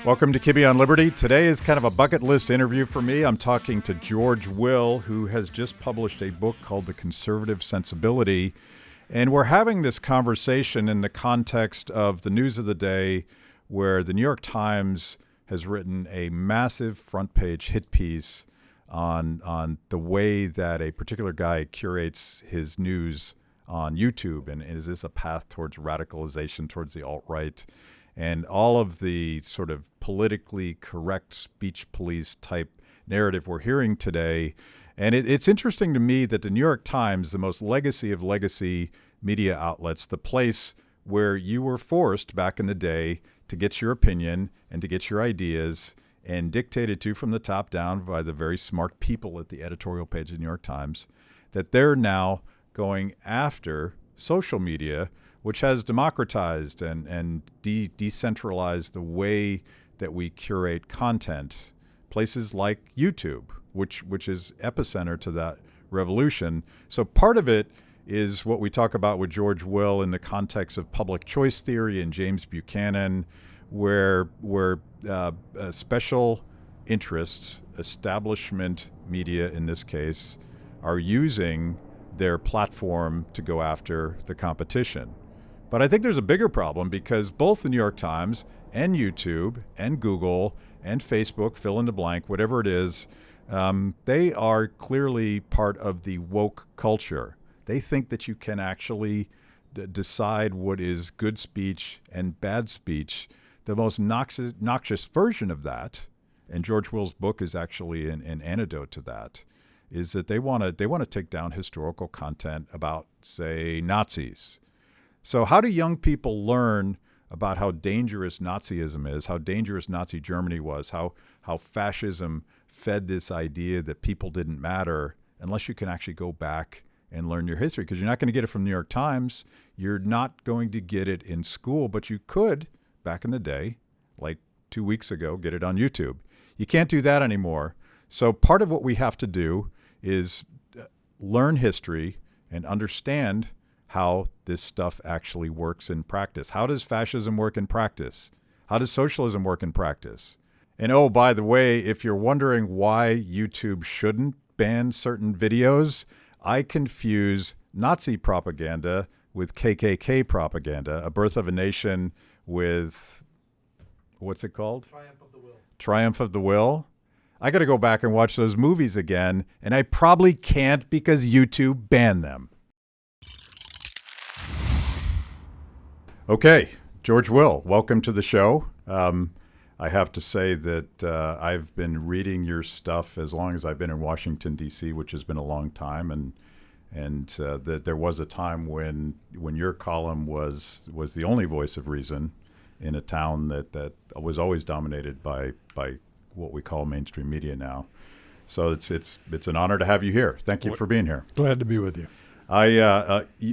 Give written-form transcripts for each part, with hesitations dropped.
Welcome to Kibbe on Liberty. Today is kind of a bucket list interview for me. I'm talking to George Will, who has just published a book called The Conservative Sensibility. And we're having this conversation in the context of the news of the day, where the New York Times has written a massive front page hit piece on the way that a particular guy curates his news on YouTube. And is this a path towards radicalization, towards the alt-right? And all of the sort of politically correct speech police type narrative we're hearing today. And it's interesting to me that the New York Times, the most legacy of legacy media outlets, the place where you were forced back in the day to get your opinion and to get your ideas and dictated to from the top down by the very smart people at the editorial page of the New York Times, that they're now going after social media, which has democratized and decentralized the way that we curate content. Places like YouTube, which is epicenter to that revolution. So part of it is what we talk about with George Will in the context of public choice theory and James Buchanan, where special interests, establishment media in this case, are using their platform to go after the competition. But I think there's a bigger problem, because both the New York Times and YouTube and Google and Facebook, fill in the blank, whatever it is, they are clearly part of the woke culture. They think that you can actually decide what is good speech and bad speech. The most noxious version of that, and George Will's book is actually an antidote to that, is that they want to take down historical content about, say, Nazis. So how do young people learn about how dangerous Nazism is, how dangerous Nazi Germany was, how fascism fed this idea that people didn't matter, unless you can actually go back and learn your history? Because you're not going to get it from the New York Times. You're not going to get it in school, but you could, back in the day, like 2 weeks ago, get it on YouTube. You can't do that anymore. So part of what we have to do is learn history and understand how this stuff actually works in practice. How does fascism work in practice? How does socialism work in practice? And oh, by the way, if you're wondering why YouTube shouldn't ban certain videos, I confuse Nazi propaganda with KKK propaganda, A Birth of a Nation with, what's it called? Triumph of the Will. Triumph of the Will. I got to go back and watch those movies again, and I probably can't because YouTube banned them. Okay, George Will, welcome to the show. I have to say that I've been reading your stuff as long as I've been in Washington, D.C., which has been a long time, and that there was a time when your column was the only voice of reason in a town that was always dominated by what we call mainstream media now. So it's an honor to have you here. Thank you for being here. Glad to be with you.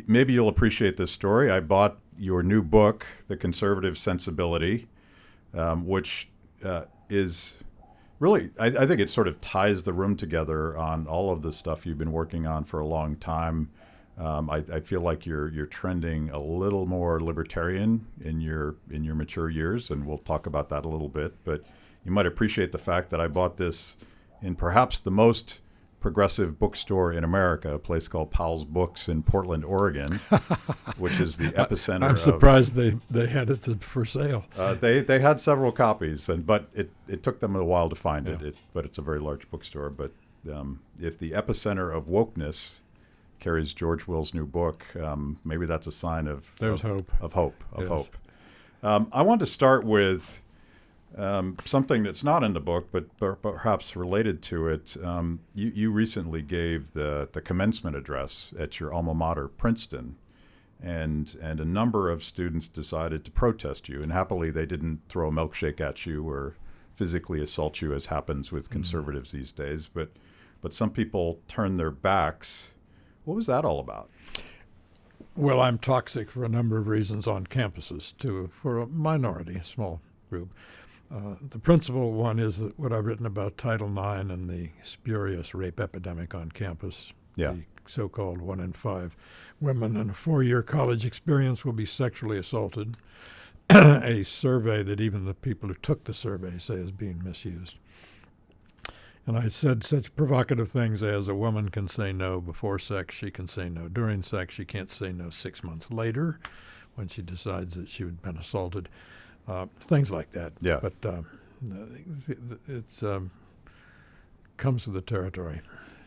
Maybe you'll appreciate this story. I bought your new book, The Conservative Sensibility, which is really, I think it sort of ties the room together on all of the stuff you've been working on for a long time. I feel like you're trending a little more libertarian in your mature years, and we'll talk about that a little bit. But you might appreciate the fact that I bought this in perhaps the most progressive bookstore in America, a place called Powell's Books in Portland, Oregon, which is the epicenter. I'm surprised they had it for sale. They had several copies, but it took them a while to find it. But it's a very large bookstore. But if the epicenter of wokeness carries George Will's new book, maybe that's a sign of hope. Of hope. I want to start with something that's not in the book, but perhaps related to it. You recently gave the commencement address at your alma mater, Princeton, and a number of students decided to protest you. And happily, they didn't throw a milkshake at you or physically assault you, as happens with conservatives these days. But some people turned their backs. What was that all about? Well, I'm toxic for a number of reasons on campuses, too, for a minority, a small group. The principal one is that what I've written about Title IX and the spurious rape epidemic on campus. Yeah. The so-called 1 in 5 women in a 4-year college experience will be sexually assaulted. a survey that even the people who took the survey say is being misused. And I said such provocative things as a woman can say no before sex, she can say no during sex, she can't say no 6 months later when she decides that she had been assaulted, things like that. Yeah. But it's comes with the territory.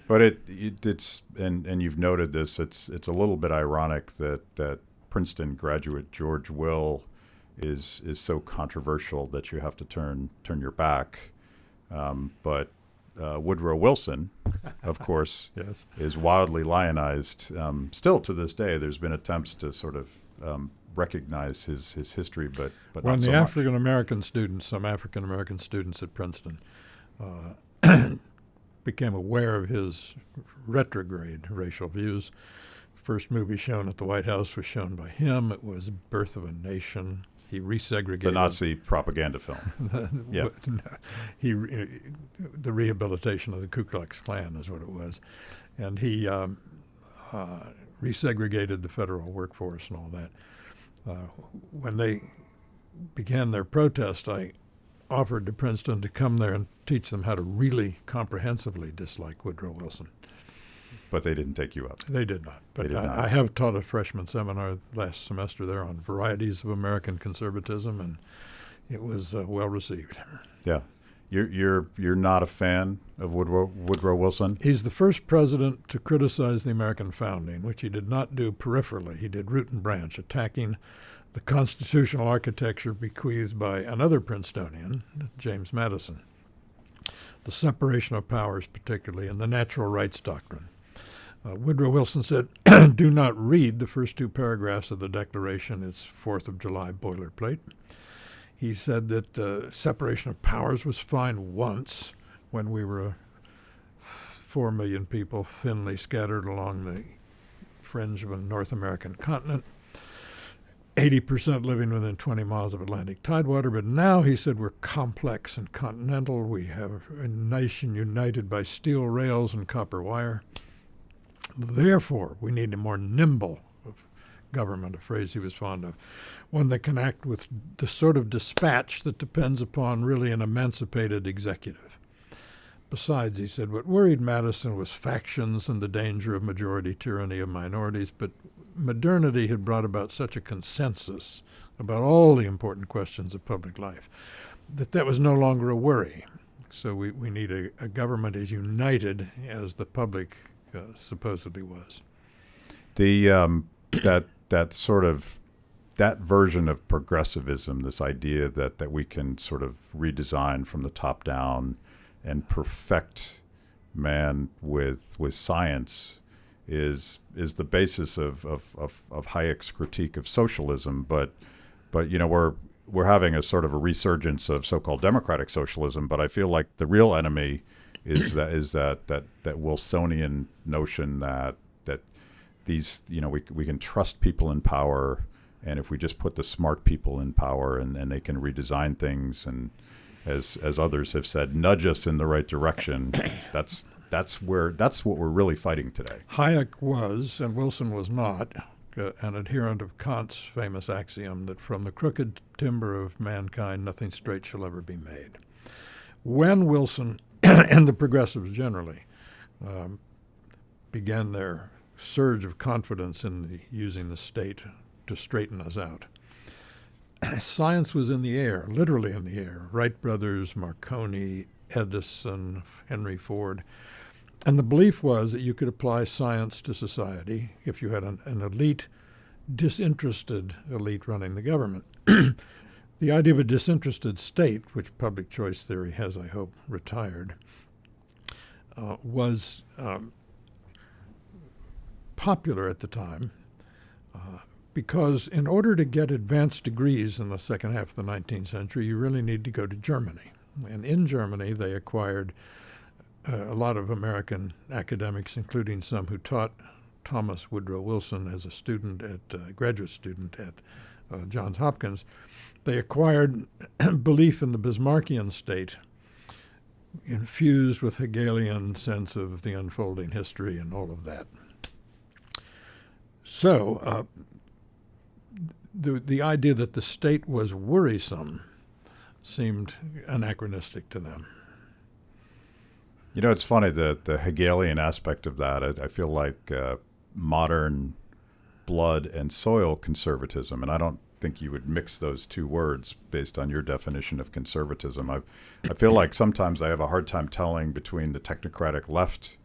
But it's and you've noted this. It's a little bit ironic that Princeton graduate George Will is so controversial that you have to turn your back. But Woodrow Wilson, of course, Yes. is wildly lionized. Still to this day, there's been attempts to sort of recognize his history, but When not the so much. African-American students, some African-American students at Princeton, became aware of his retrograde racial views, first movie shown at the White House was shown by him. It was Birth of a Nation. He resegregated The Nazi propaganda film. Yeah. The rehabilitation of the Ku Klux Klan is what it was, and he resegregated the federal workforce and all that. When they began their protest, I offered to Princeton to come there and teach them how to really comprehensively dislike Woodrow Wilson. But they didn't take you up. They did not. But They did not. I have taught a freshman seminar last semester there on varieties of American conservatism, and it was well received. Yeah. You're not a fan of Woodrow Wilson? He's the first president to criticize the American founding, which he did not do peripherally. He did root and branch, attacking the constitutional architecture bequeathed by another Princetonian, James Madison, the separation of powers particularly, and the natural rights doctrine. Woodrow Wilson said, do not read the first two paragraphs of the Declaration. It's 4th of July boilerplate. He said that separation of powers was fine once when we were 4 million people thinly scattered along the fringe of a North American continent, 80% living within 20 miles of Atlantic tidewater. But now, he said, we're complex and continental. We have a nation united by steel rails and copper wire. Therefore, we need a more nimble government, a phrase he was fond of, one that can act with the sort of dispatch that depends upon really an emancipated executive. Besides, he said, what worried Madison was factions and the danger of majority tyranny of minorities, but modernity had brought about such a consensus about all the important questions of public life that was no longer a worry. So we need a government as united as the public supposedly was. The that version of progressivism, this idea that we can sort of redesign from the top down and perfect man with science, is the basis of Hayek's critique of socialism. But you know, we're having a sort of a resurgence of so-called democratic socialism. But I feel like the real enemy is that Wilsonian notion that these, you know, we can trust people in power, and if we just put the smart people in power and they can redesign things, and as others have said, nudge us in the right direction, that's what we're really fighting today. Hayek was, and Wilson was not, an adherent of Kant's famous axiom that from the crooked timber of mankind nothing straight shall ever be made. When Wilson and the progressives generally began their surge of confidence in using the state to straighten us out, science was in the air, literally in the air. Wright brothers, Marconi, Edison, Henry Ford. And the belief was that you could apply science to society if you had an elite, disinterested elite running the government. The idea of a disinterested state, which public choice theory has, I hope, retired, was popular at the time because in order to get advanced degrees in the second half of the 19th century, you really need to go to Germany. And in Germany, they acquired a lot of American academics, including some who taught Thomas Woodrow Wilson as a student graduate student at Johns Hopkins. They acquired belief in the Bismarckian state, infused with Hegelian sense of the unfolding history and all of that. So the idea that the state was worrisome seemed anachronistic to them. You know, it's funny, the Hegelian aspect of that, I feel like modern blood and soil conservatism, and I don't think you would mix those two words based on your definition of conservatism. I feel like sometimes I have a hard time telling between the technocratic left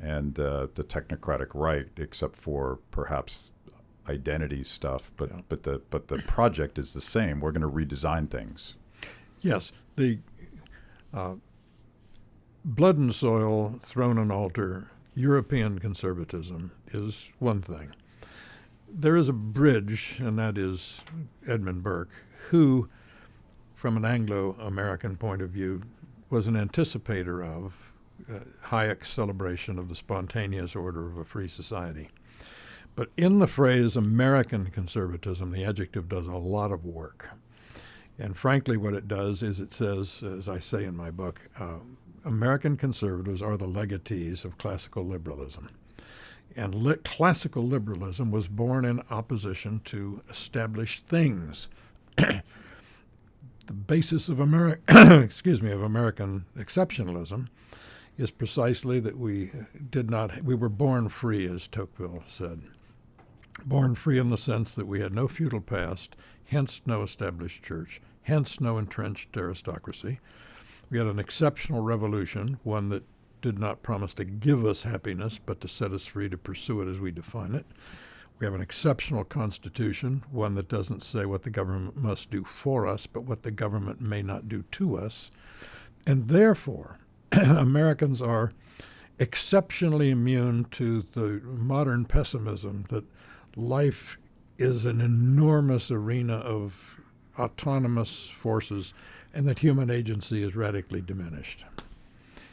and the technocratic right, except for perhaps identity stuff. But yeah. but the project is the same. We're going to redesign things. Yes, the blood and soil, throne and altar, European conservatism is one thing. There is a bridge, and that is Edmund Burke, who, from an Anglo-American point of view, was an anticipator of Hayek's celebration of the spontaneous order of a free society. But in the phrase American conservatism, the adjective does a lot of work. And frankly, what it does is it says, as I say in my book, American conservatives are the legatees of classical liberalism. And classical liberalism was born in opposition to established things. The basis of American exceptionalism is precisely that we were born free, as Tocqueville said. Born free in the sense that we had no feudal past, hence no established church, hence no entrenched aristocracy. We had an exceptional revolution, one that did not promise to give us happiness, but to set us free to pursue it as we define it. We have an exceptional constitution, one that doesn't say what the government must do for us, but what the government may not do to us. And therefore, Americans are exceptionally immune to the modern pessimism that life is an enormous arena of autonomous forces and that human agency is radically diminished.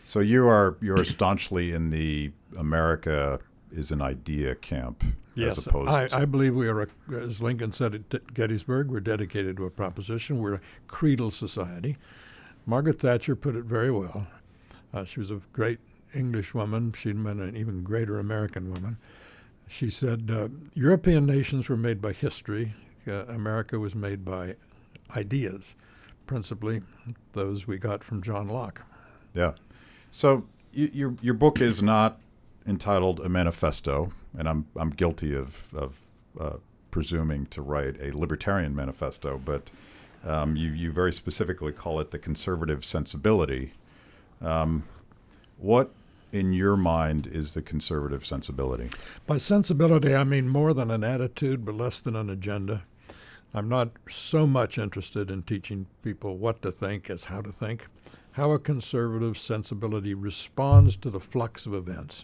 So you're staunchly in the America is an idea camp. Yes, as opposed I believe we are, as Lincoln said at Gettysburg, we're dedicated to a proposition. We're a creedal society. Margaret Thatcher put it very well. She was a great English woman. She'd been an even greater American woman. She said, European nations were made by history. America was made by ideas, principally those we got from John Locke. Yeah. So your book is not entitled A Manifesto, and I'm guilty of presuming to write a libertarian manifesto, but you very specifically call it the Conservative Sensibility. What, in your mind, is the conservative sensibility? By sensibility, I mean more than an attitude, but less than an agenda. I'm not so much interested in teaching people what to think as how to think. How a conservative sensibility responds to the flux of events,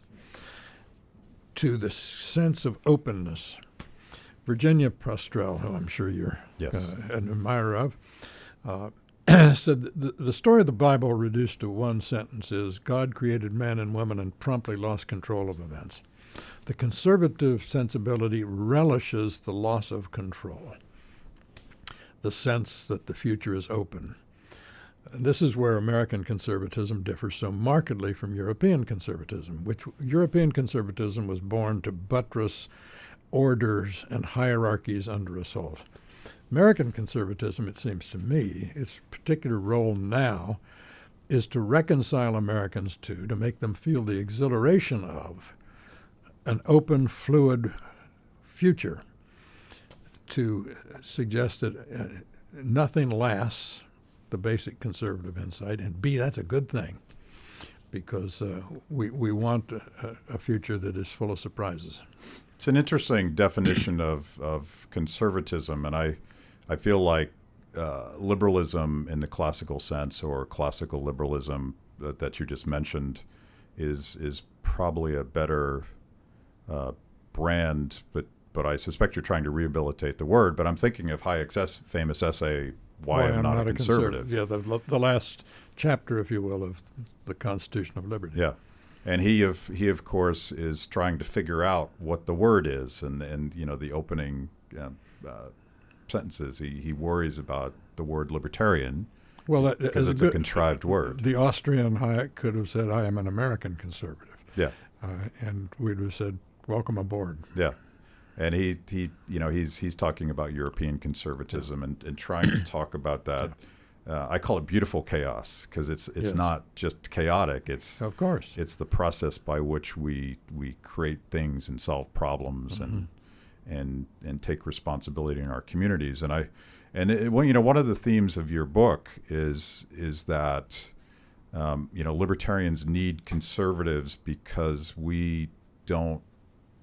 to the sense of openness. Virginia Prestrel, who I'm sure you're an admirer of, said the story of the Bible reduced to one sentence is God created man and woman and promptly lost control of events. The conservative sensibility relishes the loss of control, the sense that the future is open. And this is where American conservatism differs so markedly from European conservatism, which European conservatism was born to buttress orders and hierarchies under assault. American conservatism, it seems to me, its particular role now is to reconcile Americans to make them feel the exhilaration of an open, fluid future, to suggest that nothing lasts, the basic conservative insight, and B, that's a good thing, because we want a future that is full of surprises. It's an interesting definition of conservatism, and I feel like liberalism in the classical sense, or classical liberalism that you just mentioned, is probably a better brand, but I suspect you're trying to rehabilitate the word. But I'm thinking of Hayek's famous essay, Why I'm Not a Conservative. Yeah, the last chapter, if you will, of the Constitution of Liberty. Yeah. And he of course is trying to figure out what the word is, and you know, the opening sentences. He worries about the word libertarian. Well, because it's a contrived word. The Austrian Hayek could have said, "I am an American conservative." Yeah. And we'd have said, "Welcome aboard." Yeah. And he's talking about European conservatism and trying to talk about that. I call it beautiful chaos, because it's not just chaotic. It's, of course, it's the process by which we create things and solve problems and take responsibility in our communities. One of the themes of your book is that libertarians need conservatives because we don't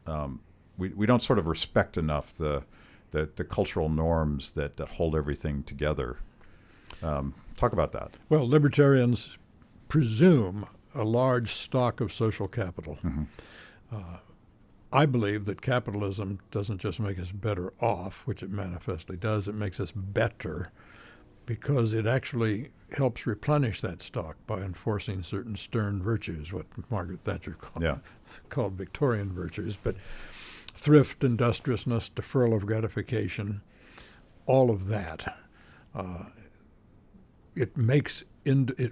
sort of respect enough the cultural norms that hold everything together. Talk about that. Well, libertarians presume a large stock of social capital. I believe that capitalism doesn't just make us better off, which it manifestly does, it makes us better, because it actually helps replenish that stock by enforcing certain stern virtues, what Margaret Thatcher called Victorian virtues. But thrift, industriousness, deferral of gratification, all of that, it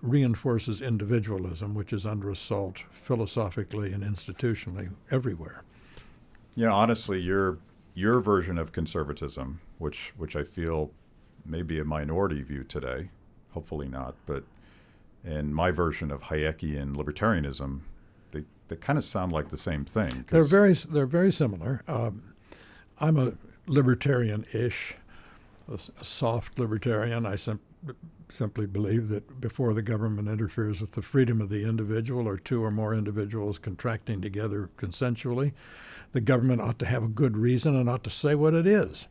reinforces individualism, which is under assault philosophically and institutionally everywhere. Honestly, your version of conservatism, which I feel may be a minority view today, hopefully not, but in my version of Hayekian libertarianism, they kind of sound like the same thing. They're very similar. I'm a libertarian-ish, a soft libertarian. I simply believe that before the government interferes with the freedom of the individual, or two or more individuals contracting together consensually, the government ought to have a good reason and ought to say what it is.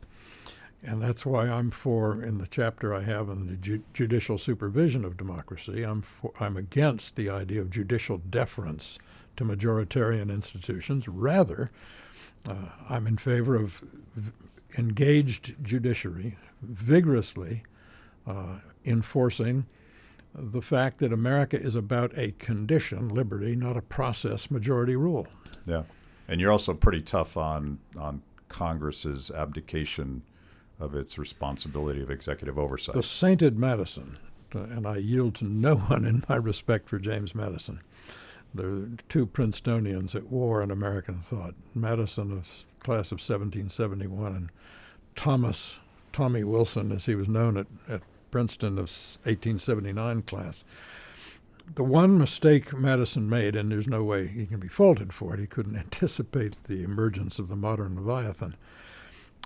And that's why I'm for, in the chapter I have on the judicial supervision of democracy, I'm against the idea of judicial deference to majoritarian institutions. Rather, I'm in favor of engaged judiciary vigorously enforcing the fact that America is about a condition, liberty, not a process, majority rule. Yeah. And you're also pretty tough on Congress's abdication of its responsibility of executive oversight. The sainted Madison, and I yield to no one in my respect for James Madison. There are two Princetonians at war in American thought. Madison, of class of 1771, and Tommy Wilson, as he was known at Princeton, of 1879 class. The one mistake Madison made, and there's no way he can be faulted for it, he couldn't anticipate the emergence of the modern Leviathan.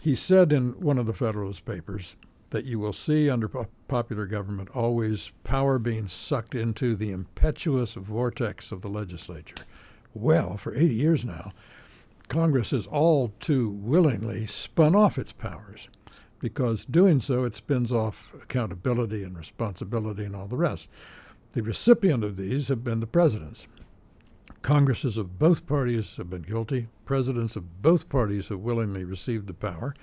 He said in one of the Federalist Papers that you will see under popular government always power being sucked into the impetuous vortex of the legislature. Well, for 80 years now, Congress has all too willingly spun off its powers, because doing so it spins off accountability and responsibility and all the rest. The recipient of these have been the presidents. Congresses of both parties have been guilty. Presidents of both parties have willingly received the power.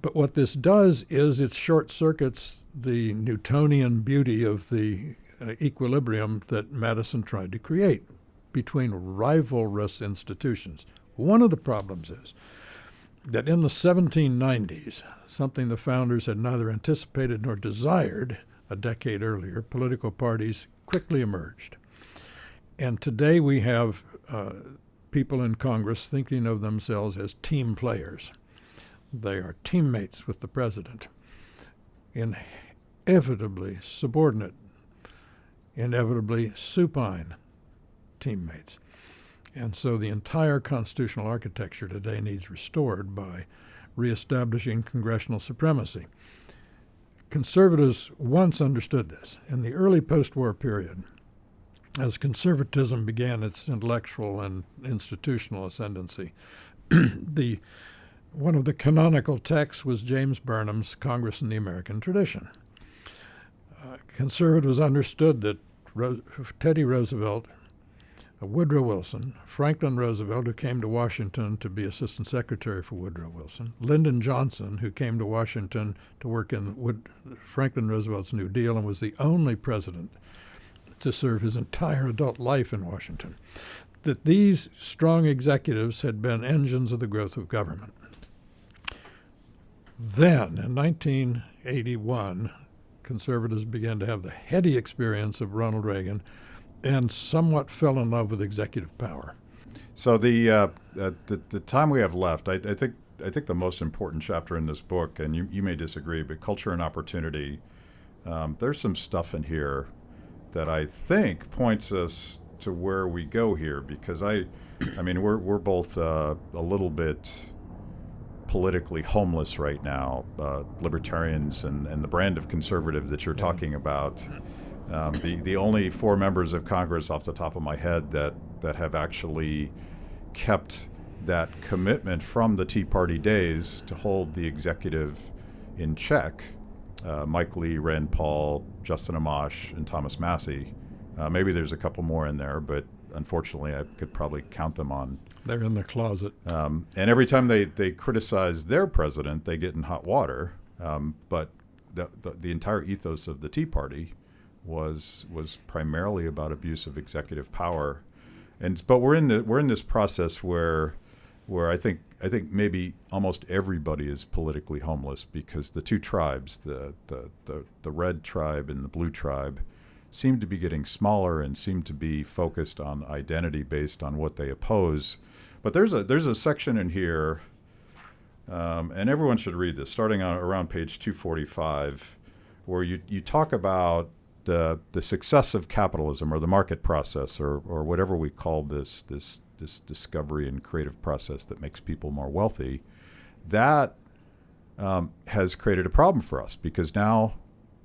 But what this does is it short-circuits the Newtonian beauty of the equilibrium that Madison tried to create between rivalrous institutions. One of the problems is that in the 1790s, something the founders had neither anticipated nor desired a decade earlier, political parties quickly emerged. And today we have people in Congress thinking of themselves as team players. They are teammates with the president, inevitably subordinate, inevitably supine teammates. And so the entire constitutional architecture today needs restored by reestablishing congressional supremacy. Conservatives once understood this. In the early post-war period, as conservatism began its intellectual and institutional ascendancy, one of the canonical texts was James Burnham's Congress in the American Tradition. Conservatives understood that Teddy Roosevelt, Woodrow Wilson, Franklin Roosevelt, who came to Washington to be Assistant Secretary for Woodrow Wilson, Lyndon Johnson, who came to Washington to work in Franklin Roosevelt's New Deal and was the only president to serve his entire adult life in Washington, that these strong executives had been engines of the growth of government. Then, in 1981, conservatives began to have the heady experience of Ronald Reagan and somewhat fell in love with executive power. So the time we have left, I think think the most important chapter in this book, and you may disagree, but culture and opportunity. There's some stuff in here that I think points us to where we go here, because I mean, we're both a little bit politically homeless right now, libertarians and the brand of conservative that you're talking about. The only 4 members of Congress off the top of my head that have actually kept that commitment from the Tea Party days to hold the executive in check, Mike Lee, Rand Paul, Justin Amash, and Thomas Massie. Maybe there's a couple more in there, but unfortunately I could probably count them on. They're in the closet. And every time they criticize their president, they get in hot water. But the entire ethos of the Tea Party was primarily about abuse of executive power. But we're in this process where I think maybe almost everybody is politically homeless, because the two tribes, the red tribe and the blue tribe, seem to be getting smaller and seem to be focused on identity based on what they oppose. But there's a section in here, and everyone should read this, starting on around page 245, where you talk about the success of capitalism, or the market process, or whatever we call this discovery and creative process that makes people more wealthy. That has created a problem for us, because now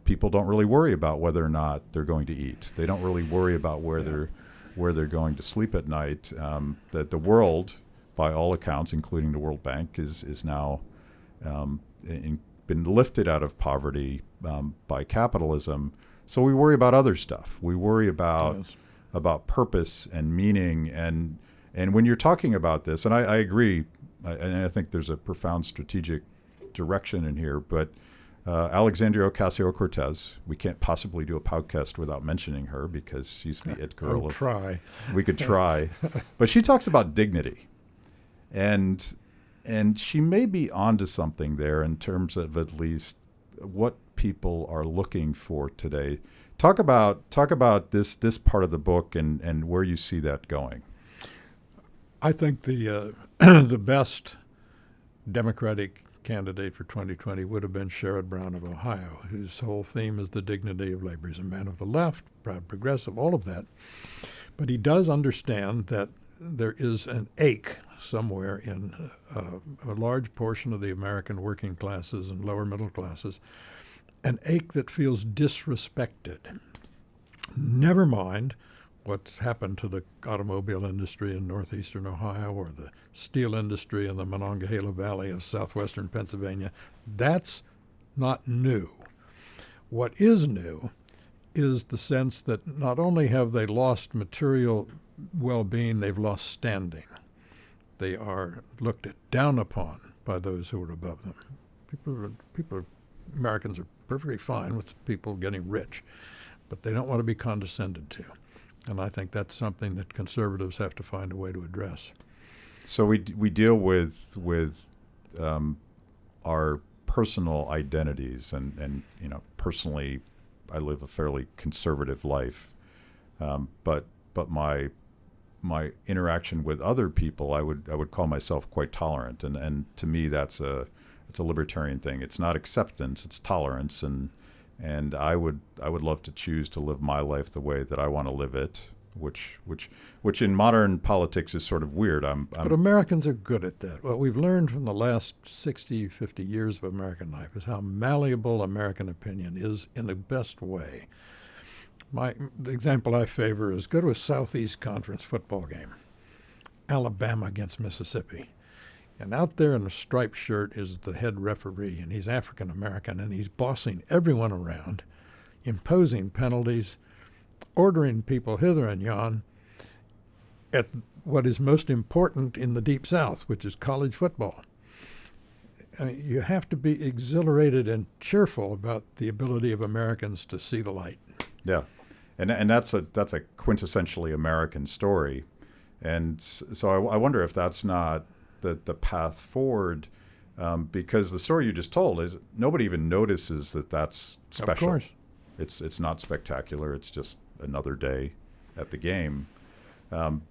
people don't really worry about whether or not they're going to eat. They don't really worry about where they're going to sleep at night. That the world, by all accounts, including the World Bank, is now been lifted out of poverty by capitalism. So we worry about other stuff. We worry about purpose and meaning. And when you're talking about this, and I agree, and I think there's a profound strategic direction in here, but Alexandria Ocasio-Cortez, we can't possibly do a podcast without mentioning her, because she's the it girl. I'll try. We could try. But she talks about dignity. And she may be onto something there in terms of at least what people are looking for today. Talk about this part of the book and where you see that going. I think the the best Democratic candidate for 2020 would have been Sherrod Brown of Ohio, whose whole theme is the dignity of labor. He's a man of the left, proud progressive, all of that. But he does understand that there is an ache somewhere in a large portion of the American working classes and lower middle classes, an ache that feels disrespected. Never mind what's happened to the automobile industry in northeastern Ohio, or the steel industry in the Monongahela Valley of southwestern Pennsylvania. That's not new. What is new is the sense that not only have they lost material well-being, they've lost standing. They are looked down upon by those who are above them. Americans are perfectly fine with people getting rich, but they don't want to be condescended to. And I think that's something that conservatives have to find a way to address. So we deal with our personal identities, and personally, I live a fairly conservative life, but my interaction with other people, I would call myself quite tolerant, and to me it's a libertarian thing. It's not acceptance, it's tolerance, and I would love to choose to live my life the way that I want to live it, which in modern politics is sort of weird. But Americans are good at that. What we've learned from the last 60, 50 years of American life is how malleable American opinion is in the best way. The example I favor is go to a Southeast Conference football game, Alabama against Mississippi. And out there in a striped shirt is the head referee, and he's African American, and he's bossing everyone around, imposing penalties, ordering people hither and yon at what is most important in the Deep South, which is college football. I mean, you have to be exhilarated and cheerful about the ability of Americans to see the light. Yeah, and that's a quintessentially American story, and so I wonder if that's not the path forward, because the story you just told is nobody even notices that that's special. Of course. It's not spectacular. It's just another day at the game. But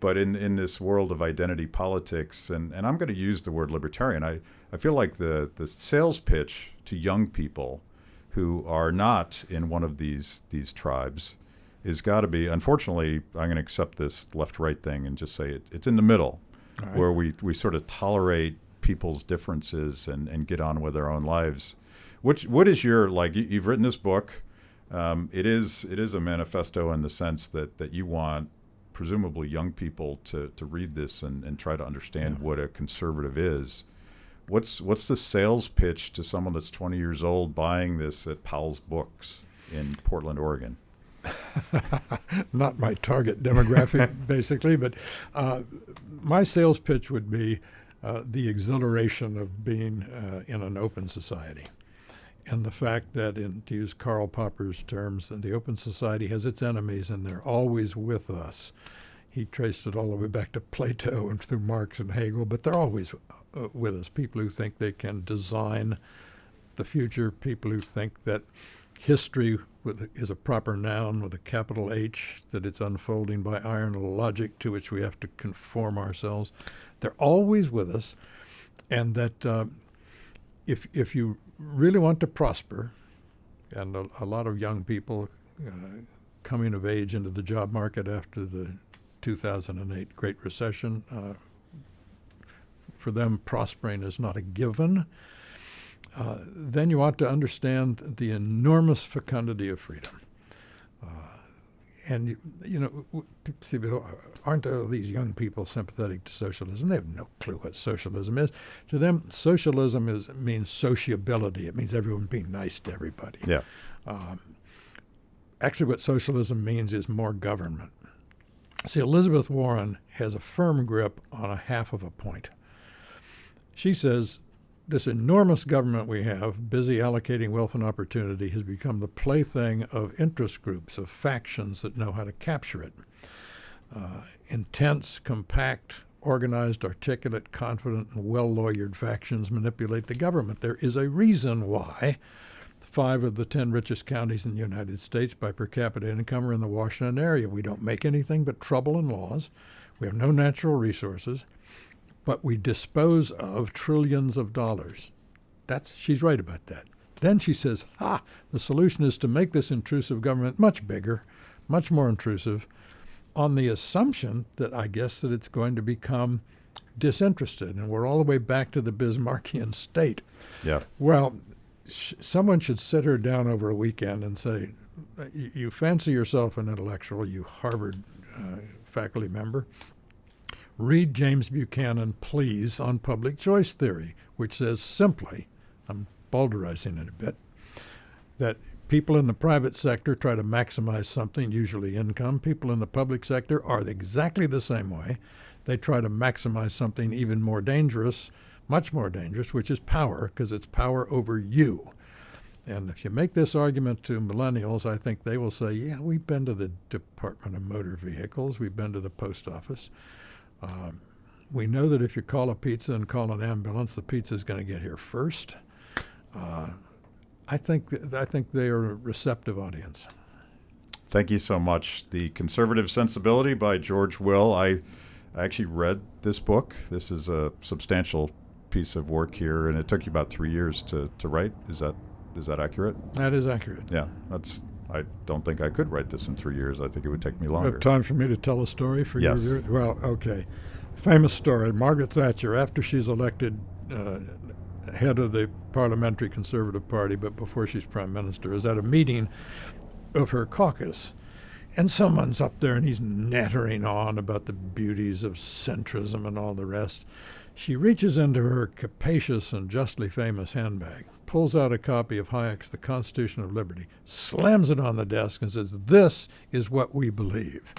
But in this world of identity politics, and I'm going to use the word libertarian, I feel like the sales pitch to young people who are not in one of these tribes is got to be, unfortunately, I'm going to accept this left-right thing and just say it's in the middle, right, where we sort of tolerate people's differences and get on with their own lives. What is your, like, you've written this book. It is a manifesto in the sense that you want presumably young people to read this and try to understand what a conservative is. What's the sales pitch to someone that's 20 years old buying this at Powell's Books in Portland, Oregon? Not my target demographic, basically, but my sales pitch would be the exhilaration of being in an open society. And the fact that, to use Karl Popper's terms, the open society has its enemies and they're always with us. He traced it all the way back to Plato and through Marx and Hegel, but they're always with us. People who think they can design the future, people who think that history is a proper noun with a capital H, that it's unfolding by iron logic to which we have to conform ourselves. They're always with us, and that if you really want to prosper, and a lot of young people coming of age into the job market after the 2008 Great Recession, for them prospering is not a given, then you ought to understand the enormous fecundity of freedom. And, see, aren't all these young people sympathetic to socialism? They have no clue what socialism is. To them, socialism means sociability. It means everyone being nice to everybody. Yeah. Actually, what socialism means is more government. See, Elizabeth Warren has a firm grip on a half of a point. She says, this enormous government we have, busy allocating wealth and opportunity, has become the plaything of interest groups, of factions that know how to capture it. Intense, compact, organized, articulate, confident, and well-lawyered factions manipulate the government. There is a reason why 5 of the 10 richest counties in the United States by per capita income are in the Washington area. We don't make anything but trouble and laws. We have no natural resources, but we dispose of trillions of dollars. She's right about that. Then she says, the solution is to make this intrusive government much bigger, much more intrusive, on the assumption that I guess that it's going to become disinterested. And we're all the way back to the Bismarckian state. Yeah. Well, someone should sit her down over a weekend and say, you fancy yourself an intellectual, you Harvard faculty member. Read James Buchanan, please, on public choice theory, which says simply, I'm bowdlerizing it a bit, that people in the private sector try to maximize something, usually income. People in the public sector are exactly the same way. They try to maximize something even more dangerous, much more dangerous, which is power, because it's power over you. And if you make this argument to millennials, I think they will say, yeah, we've been to the Department of Motor Vehicles, we've been to the post office. We know that if you call a pizza and call an ambulance, the pizza is going to get here first. I think they are a receptive audience. Thank you so much. The Conservative Sensibility by George Will. I actually read this book. This is a substantial piece of work here, and it took you about 3 years to write. Is that accurate? That is accurate. Yeah, I don't think I could write this in 3 years. I think it would take me longer. Time for me to tell a story for you? Yes. Well, okay. Famous story. Margaret Thatcher, after she's elected head of the Parliamentary Conservative Party, but before she's prime minister, is at a meeting of her caucus. And someone's up there and he's nattering on about the beauties of centrism and all the rest. She reaches into her capacious and justly famous handbag, pulls out a copy of Hayek's The Constitution of Liberty, slams it on the desk and says, "This is what we believe."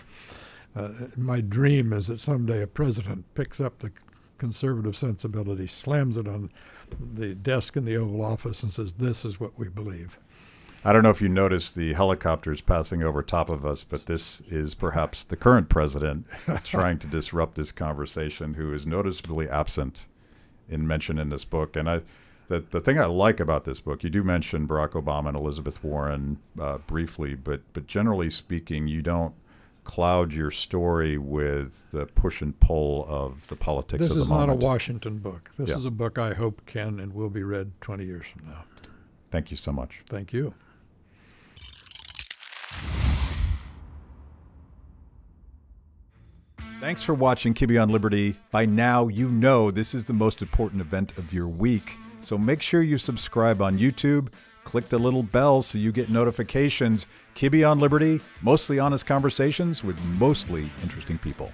My dream is that someday a president picks up the Conservative Sensibility, slams it on the desk in the Oval Office and says, "This is what we believe." I don't know if you noticed the helicopters passing over top of us, but this is perhaps the current president trying to disrupt this conversation, who is noticeably absent in mention in this book. And the thing I like about this book, you do mention Barack Obama and Elizabeth Warren briefly, but generally speaking, you don't cloud your story with the push and pull of the politics of the moment. This is not a Washington book. This Yeah. is a book I hope can and will be read 20 years from now. Thank you so much. Thank you. Thanks for watching Kibbe on Liberty. By now, you know this is the most important event of your week. So make sure you subscribe on YouTube. Click the little bell so you get notifications. Kibbe on Liberty, mostly honest conversations with mostly interesting people.